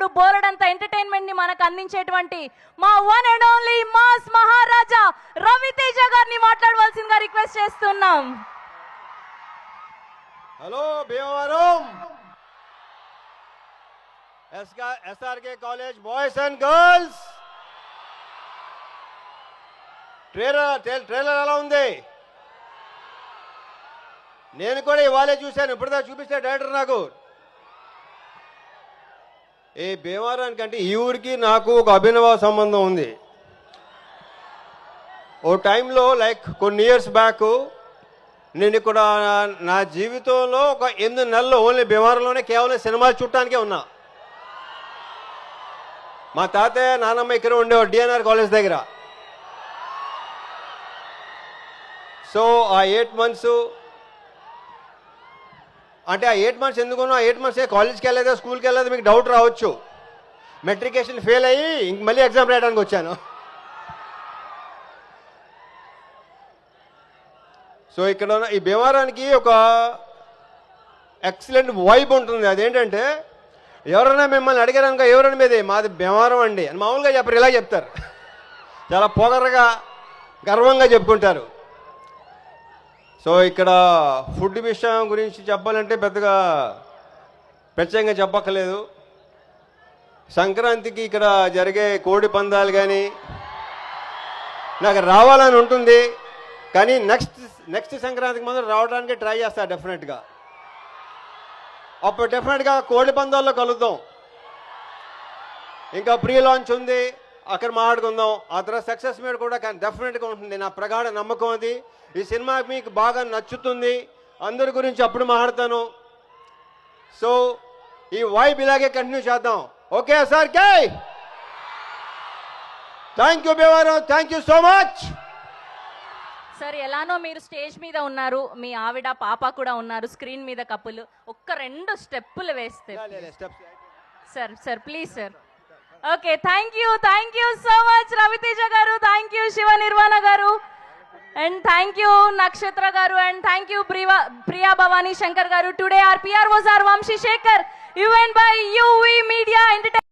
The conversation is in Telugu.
బోలెడంత ఎంటర్టైన్మెంట్ ని మనకు అందించేటువంటి మా వన్ అండ్ ఓన్లీ మాస్ మహారాజా రవితేజ గారిని మాట్లాడవలసిందిగా రిక్వెస్ట్ చేస్తున్నాం. Hello Bhimavaram SRK college boys and girls, trailer ఎలా ఉంది? నేను కూడా ఇవాళే చూశాను, ఇప్పుడుదా చూపిస్తే డైరెక్టర్ నాకు. ఈ భీమవరానికి అంటే ఈ ఊరికి నాకు ఒక అభినవ సంబంధం ఉంది. ఓ టైంలో లైక్ కొన్ని ఇయర్స్ బ్యాక్ నేను ఇక్కడ నా జీవితంలో ఒక 8 నెలలు ఓన్లీ భీమవరంలోనే కేవలం సినిమాలు చూడటానికే ఉన్నా. మా తాతయ్య నానమ్మ ఇక్కడ ఉండేవాడు డిఎన్ఆర్ కాలేజ్ దగ్గర. సో ఆ 8 మంత్స్ అంటే ఆ 8 మంత్స్ ఎందుకున్నా, ఆ 8 మంత్స్ కాలేజ్కి వెళ్ళలేదా స్కూల్కి వెళ్ళలేదా మీకు డౌట్ రావచ్చు. మెట్రికేషన్ ఫెయిల్ అయ్యి ఇంక మళ్ళీ ఎగ్జామ్ రాయడానికి వచ్చాను. సో ఇక్కడ ఈ భీమవరానికి ఒక ఎక్సలెంట్ వైబ్ ఉంటుంది. అదేంటంటే ఎవరైనా మిమ్మల్ని అడిగారనుకో ఎవరైనా మీదే మాది భీమవరం అండి అని మామూలుగా చెప్పరు, ఇలా చెప్తారు. చాలా పొగరగా గర్వంగా చెప్పుకుంటారు. సో ఇక్కడ ఫుడ్ విషయం గురించి చెప్పాలంటే పెద్దగా ప్రత్యేకంగా చెప్పక్కర్లేదు. సంక్రాంతికి ఇక్కడ జరిగే కోడి పందాలు కానీ నాకు రావాలని ఉంటుంది, కానీ నెక్స్ట్ సంక్రాంతికి మాత్రం రావడానికి ట్రై చేస్తా డెఫినెట్గా. అప్పుడు డెఫినెట్గా కోడి పందాల్లో కలుద్దాం. ఇంకా ప్రీ లాంచ్ ఉంది, అక్కడ మాట్లాడుకుందాం. ఆ తర్వాత సక్సెస్ మీద కూడా డెఫినెట్గా ఉంటుంది, నా ప్రగాఢ నమ్మకం అది. ఈ సినిమా మీకు బాగా నచ్చుతుంది, అందరి గురించి అప్పుడు మాట్లాడతాను. సో ఈ వైబ్ ఇలాగే కంటిన్యూ చేద్దాం. Okay sir K thank you Bhimavaram, thank you so much. Sir ఎలానో మీరు స్టేజ్ మీద ఉన్నారు, మీ ఆవిడ పాప కూడా ఉన్నారు స్క్రీన్ మీద కప్పులు, ఒక్క 2 స్టెప్పులు వేస్తే sir please sir. Okay thank you so much Ravi Teja గారు, థ్యాంక్ యూ శివ నిర్వాణ గారు, and thank you Nakshatra garu, and thank you Priya Bhavani Shankar garu. Today our PROs are Vamshi Shekhar, event by UV Media Entertainment.